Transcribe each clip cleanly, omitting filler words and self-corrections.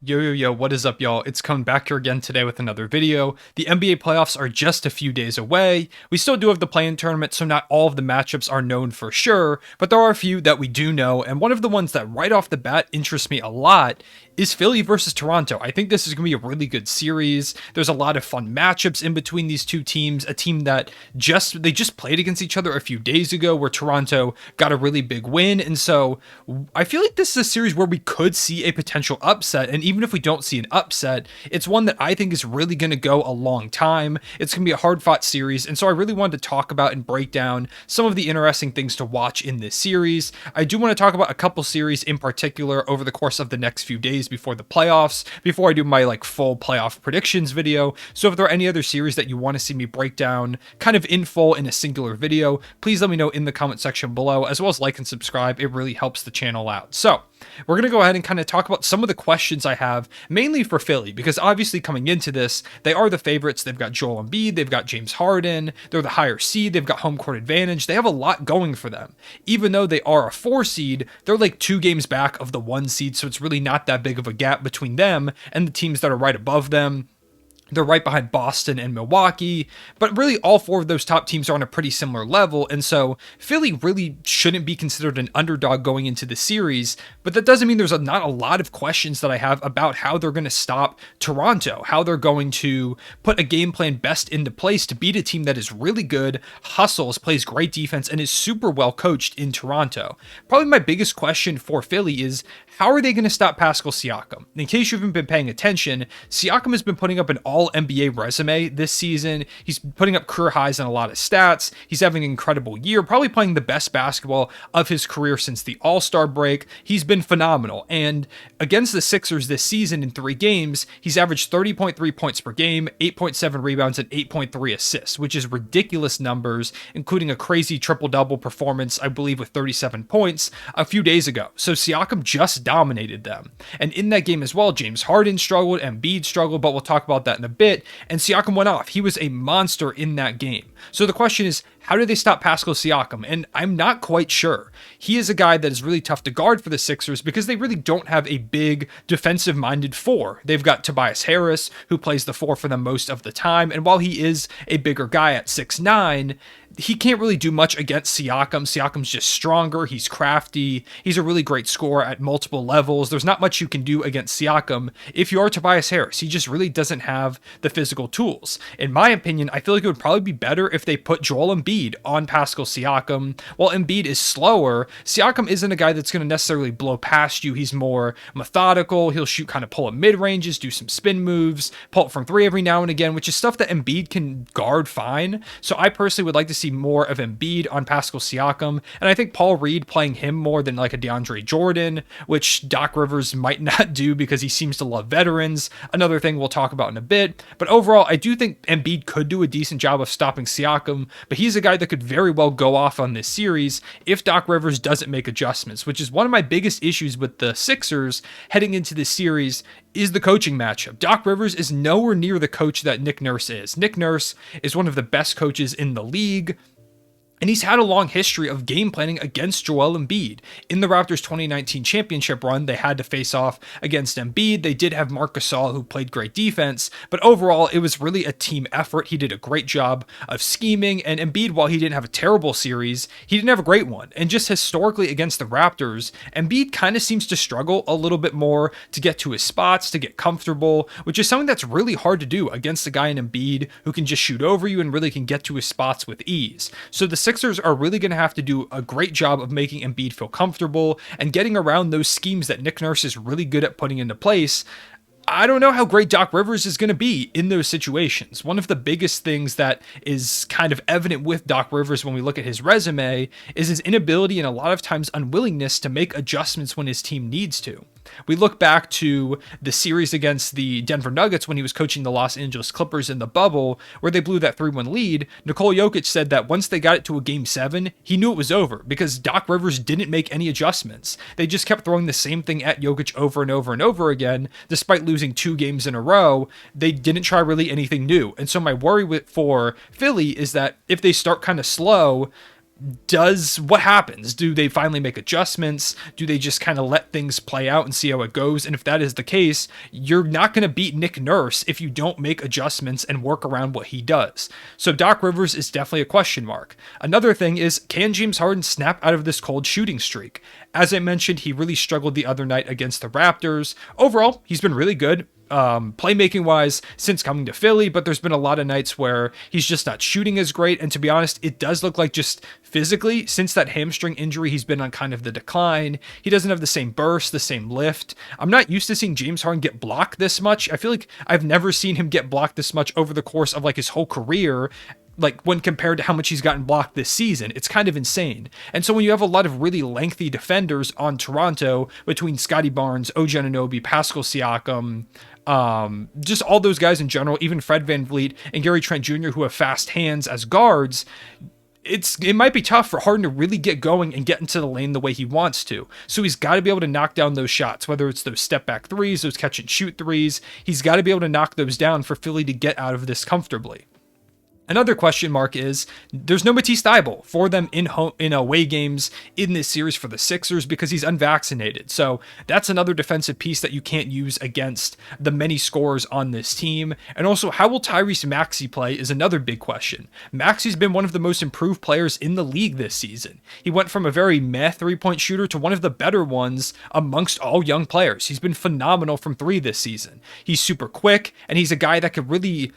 Yo, what is up, y'all? It's coming back here again today with another video. The NBA playoffs are just a few days away. We still do have the play-in tournament, so not all of the matchups are known for sure, but there are a few that we do know, and one of the ones that right off the bat interests me a lot is Philly versus Toronto. I think this is going to be a really good series. There's a lot of fun matchups in between these two teams, a team that they just played against each other a few days ago where Toronto got a really big win, and so I feel like this is a series where we could see a potential upset, and even if we don't see an upset, it's one that I think is really going to go a long time. It's going to be a hard-fought series, and so I really wanted to talk about and break down some of the interesting things to watch in this series. I do want to talk about a couple series in particular over the course of the next few days before the playoffs, before I do my full playoff predictions video. So if there are any other series that you want to see me break down kind of in full in a singular video, please let me know in the comment section below, as well as like and subscribe. It really helps the channel out. So we're going to go ahead and kind of talk about some of the questions I have, mainly for Philly, because obviously coming into this, they are the favorites. They've got Joel Embiid, they've got James Harden, they're the higher seed, they've got home court advantage. They have a lot going for them. Even though they are a 4 seed, they're like 2 games back of the 1 seed, so it's really not that big of a gap between them and the teams that are right above them. They're right behind Boston and Milwaukee, but really all 4 of those top teams are on a pretty similar level, and so Philly really shouldn't be considered an underdog going into the series, but that doesn't mean there's not a lot of questions that I have about how they're going to stop Toronto, how they're going to put a game plan best into place to beat a team that is really good, hustles, plays great defense, and is super well coached in Toronto. Probably my biggest question for Philly is, how are they going to stop Pascal Siakam? In case you haven't been paying attention, Siakam has been putting up an all-NBA resume this season. He's putting up career highs in a lot of stats. He's having an incredible year, probably playing the best basketball of his career since the All-Star break. He's been phenomenal. And against the Sixers this season in 3 games, he's averaged 30.3 points per game, 8.7 rebounds, and 8.3 assists, which is ridiculous numbers, including a crazy triple-double performance, I believe, with 37 points a few days ago. So Siakam just dominated them. And in that game as well, James Harden struggled, Embiid struggled, but we'll talk about that in a bit, and Siakam went off. He was a monster in that game. So the question is, how do they stop Pascal Siakam? And I'm not quite sure. He is a guy that is really tough to guard for the Sixers because they really don't have a big defensive-minded 4. They've got Tobias Harris, who plays the 4 for them most of the time, and while he is a bigger guy at 6'9", he can't really do much against Siakam. Siakam's just stronger. He's crafty. He's a really great scorer at multiple levels. There's not much you can do against Siakam if you are Tobias Harris. He just really doesn't have the physical tools. In my opinion, I feel like it would probably be better if they put Joel Embiid on Pascal Siakam. While Embiid is slower, Siakam isn't a guy that's going to necessarily blow past you. He's more methodical. He'll shoot kind of pull-up mid-ranges, do some spin moves, pull up from 3 every now and again, which is stuff that Embiid can guard fine. So I personally would like to see more of Embiid on Pascal Siakam, and I think Paul Reed playing him more than like a DeAndre Jordan, which Doc Rivers might not do because he seems to love veterans. Another thing we'll talk about in a bit, but overall, I do think Embiid could do a decent job of stopping Siakam, but he's a guy that could very well go off on this series if Doc Rivers doesn't make adjustments, which is one of my biggest issues with the Sixers heading into this series is the coaching matchup. Doc Rivers is nowhere near the coach that Nick Nurse is. Nick Nurse is one of the best coaches in the league, and he's had a long history of game planning against Joel Embiid. In the Raptors 2019 championship run, they had to face off against Embiid. They did have Marc Gasol, who played great defense, but overall, it was really a team effort. He did a great job of scheming, and Embiid, while he didn't have a terrible series, he didn't have a great one. And just historically against the Raptors, Embiid kind of seems to struggle a little bit more to get to his spots, to get comfortable, which is something that's really hard to do against a guy in Embiid who can just shoot over you and really can get to his spots with ease. So the Sixers are really going to have to do a great job of making Embiid feel comfortable and getting around those schemes that Nick Nurse is really good at putting into place. I don't know how great Doc Rivers is going to be in those situations. One of the biggest things that is kind of evident with Doc Rivers when we look at his resume is his inability and a lot of times unwillingness to make adjustments when his team needs to. We look back to the series against the Denver Nuggets when he was coaching the Los Angeles Clippers in the bubble, where they blew that 3-1 lead. Nikola Jokic said that once they got it to a game 7, he knew it was over because Doc Rivers didn't make any adjustments. They just kept throwing the same thing at Jokic over and over and over again, despite losing 2 games in a row. They didn't try really anything new. And so my worry for Philly is that if they start kind of slow, what happens? Do they finally make adjustments? Do they just kind of let things play out and see how it goes? And if that is the case, you're not going to beat Nick Nurse if you don't make adjustments and work around what he does. So Doc Rivers is definitely a question mark. Another thing is, can James Harden snap out of this cold shooting streak? As I mentioned, he really struggled the other night against the Raptors. Overall, he's been really good. Playmaking wise since coming to Philly, but there's been a lot of nights where he's just not shooting as great. And to be honest, it does look like just physically, since that hamstring injury, he's been on kind of the decline. He doesn't have the same burst, the same lift. I'm not used to seeing James Harden get blocked this much. I feel like I've never seen him get blocked this much over the course of like his whole career. Like when compared to how much he's gotten blocked this season, it's kind of insane. And so when you have a lot of really lengthy defenders on Toronto between Scottie Barnes, Ojana, Nobi, Pascal Siakam, just all those guys in general, even Fred VanVleet and Gary Trent Jr., who have fast hands as guards, it might be tough for Harden to really get going and get into the lane the way he wants to. So he's got to be able to knock down those shots, whether it's those step back threes, those catch and shoot threes. He's got to be able to knock those down for Philly to get out of this comfortably. Another question mark is there's no Matisse Thybulle for them in away games in this series for the Sixers because he's unvaccinated. So that's another defensive piece that you can't use against the many scorers on this team. And also, how will Tyrese Maxey play is another big question. Maxey's been one of the most improved players in the league this season. He went from a very meh three-point shooter to one of the better ones amongst all young players. He's been phenomenal from three this season. He's super quick, and he's a guy that could really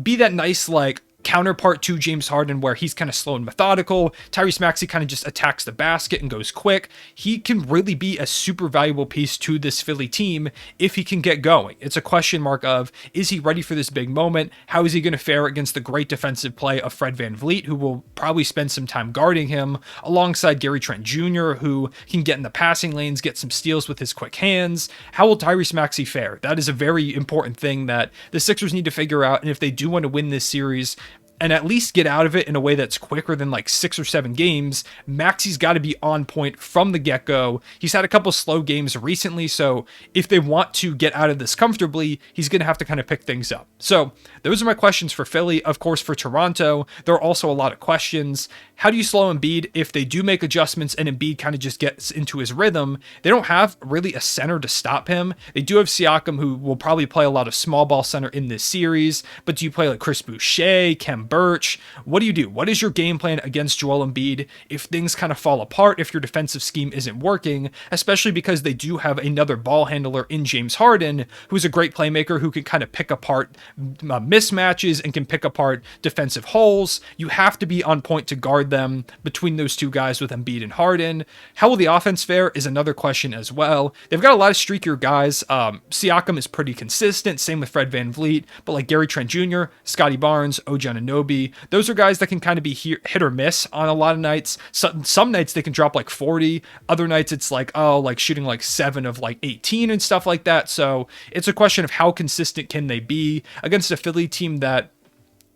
be that nice, like, counterpart to James Harden, where he's kind of slow and methodical. Tyrese Maxey kind of just attacks the basket and goes quick. He can really be a super valuable piece to this Philly team if he can get going. It's a question mark of, is he ready for this big moment? How is he going to fare against the great defensive play of Fred VanVleet, who will probably spend some time guarding him, alongside Gary Trent Jr., who can get in the passing lanes, get some steals with his quick hands? How will Tyrese Maxey fare? That is a very important thing that the Sixers need to figure out, and if they do want to win this series, and at least get out of it in a way that's quicker than like 6 or 7 games, Maxey's got to be on point from the get-go. He's had a couple slow games recently, so if they want to get out of this comfortably, he's going to have to kind of pick things up. So those are my questions for Philly. Of course, for Toronto, there are also a lot of questions. How do you slow Embiid if they do make adjustments and Embiid kind of just gets into his rhythm? They don't have really a center to stop him. They do have Siakam, who will probably play a lot of small ball center in this series, but do you play like Chris Boucher, Khem Birch? What do you do? What is your game plan against Joel Embiid if things kind of fall apart, if your defensive scheme isn't working, especially because they do have another ball handler in James Harden, who's a great playmaker who can kind of pick apart mismatches and can pick apart defensive holes. You have to be on point to guard them between those two guys with Embiid and Harden. How will the offense fare is another question as well. They've got a lot of streakier guys. Siakam is pretty consistent, same with Fred VanVleet, but like Gary Trent Jr., Scottie Barnes, Ojana, Nobi, those are guys that can kind of be hit or miss on a lot of nights. Some nights they can drop like 40, other nights it's like, like shooting like 7 of like 18 and stuff like that. So it's a question of how consistent can they be against a Philly team that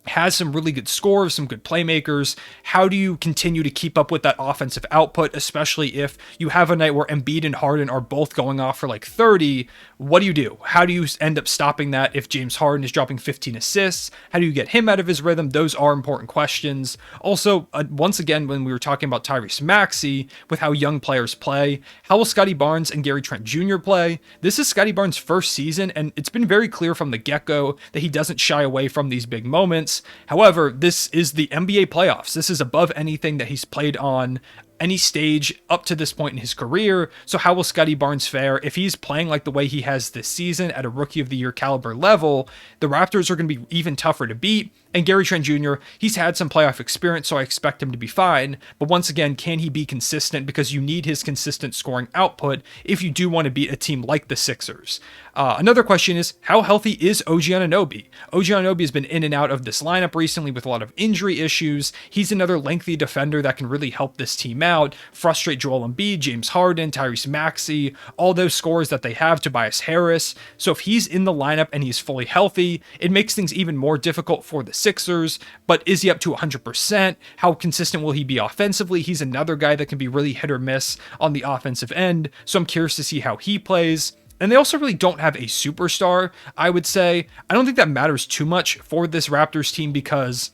has some really good scores, some good playmakers. How do you continue to keep up with that offensive output, especially if you have a night where Embiid and Harden are both going off for like 30? What do you do? How do you end up stopping that if James Harden is dropping 15 assists? How do you get him out of his rhythm? Those are important questions. Also, once again, when we were talking about Tyrese Maxey, with how young players play, how will Scottie Barnes and Gary Trent Jr. play? This is Scottie Barnes' first season, and it's been very clear from the get-go that he doesn't shy away from these big moments. However, this is the NBA playoffs. This is above anything that he's played on any stage up to this point in his career. So how will Scottie Barnes fare if he's playing like the way he has this season at a Rookie of the Year caliber level? The Raptors are going to be even tougher to beat. And Gary Trent Jr., he's had some playoff experience, so I expect him to be fine. But once again, can he be consistent? Because you need his consistent scoring output if you do want to beat a team like the Sixers. Another question is, how healthy is Ojana Nobi? Ojana Nobi has been in and out of this lineup recently with a lot of injury issues. He's another lengthy defender that can really help this team out, frustrate Joel Embiid, James Harden, Tyrese Maxey, all those scores that they have, Tobias Harris. So if he's in the lineup and he's fully healthy, it makes things even more difficult for the Sixers. But is he up to 100%? How consistent will he be offensively? He's another guy that can be really hit or miss on the offensive end. So I'm curious to see how he plays. And they also really don't have a superstar, I would say. I don't think that matters too much for this Raptors team because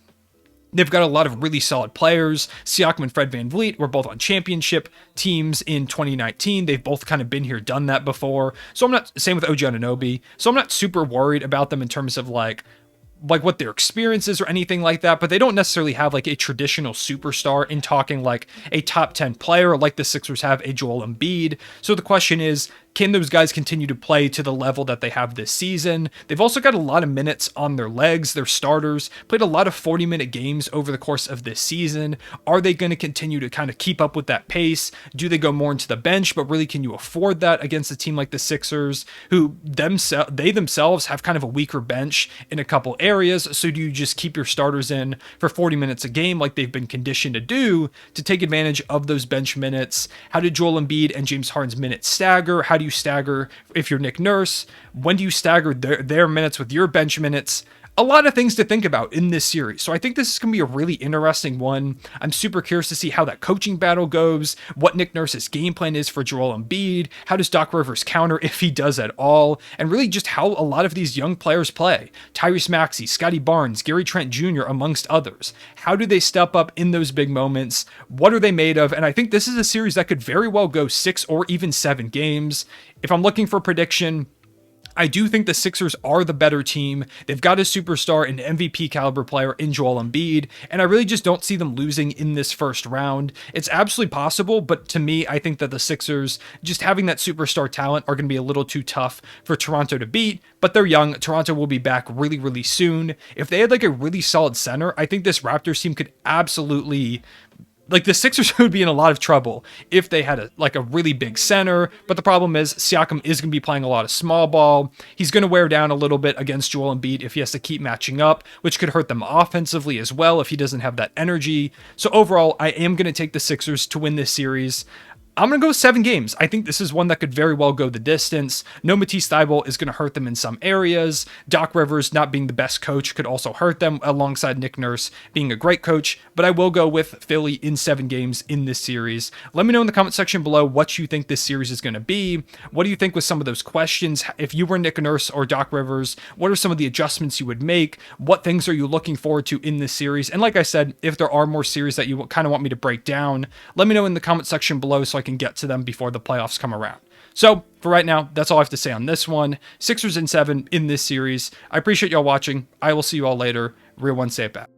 They've got a lot of really solid players. Siakam and Fred VanVleet were both on championship teams in 2019. They've both kind of been here, done that before. So I'm not, same with Ojana Nobi. So I'm not super worried about them in terms of like what their experience is or anything like that, but they don't necessarily have like a traditional superstar in talking like a top 10 player like the Sixers have a Joel Embiid. So the question is, can those guys continue to play to the level that they have this season? They've also got a lot of minutes on their legs. Their starters played a lot of 40-minute games over the course of this season. Are they going to continue to kind of keep up with that pace? Do they go more into the bench, but really can you afford that against a team like the Sixers, who themselves have kind of a weaker bench in a couple areas? So do you just keep your starters in for 40 minutes a game like they've been conditioned to do to take advantage of those bench minutes? How did Joel Embiid and James Harden's minutes stagger? How do you stagger if you're Nick Nurse? When do you stagger their minutes with your bench minutes? A lot of things to think about in this series. So I think this is going to be a really interesting one. I'm super curious to see how that coaching battle goes, what Nick Nurse's game plan is for Joel Embiid, how does Doc Rivers counter if he does at all, and really just how a lot of these young players play. Tyrese Maxey, Scottie Barnes, Gary Trent Jr., amongst others. How do they step up in those big moments? What are they made of? And I think this is a series that could very well go 6 or even 7 games. If I'm looking for a prediction, I do think the Sixers are the better team. They've got a superstar and MVP caliber player in Joel Embiid, and I really just don't see them losing in this first round. It's absolutely possible, but to me, I think that the Sixers, just having that superstar talent, are going to be a little too tough for Toronto to beat, but they're young. Toronto will be back really, really soon. If they had like a really solid center, I think this Raptors team could absolutely... Like, the Sixers would be in a lot of trouble if they had a really big center, but the problem is Siakam is going to be playing a lot of small ball. He's going to wear down a little bit against Joel Embiid if he has to keep matching up, which could hurt them offensively as well if he doesn't have that energy. So overall, I am going to take the Sixers to win this series. I'm going to go 7 games. I think this is one that could very well go the distance. No Matisse Thybulle is going to hurt them in some areas. Doc Rivers not being the best coach could also hurt them, alongside Nick Nurse being a great coach. But I will go with Philly in 7 games in this series. Let me know in the comment section below what you think this series is going to be. What do you think with some of those questions? If you were Nick Nurse or Doc Rivers, what are some of the adjustments you would make? What things are you looking forward to in this series? And like I said, if there are more series that you kind of want me to break down, let me know in the comment section below so I can get to them before the playoffs come around. So for right now, that's all I have to say on this one. Sixers in 7 in this series. I appreciate y'all watching. I will see you all later. Real one, say it back.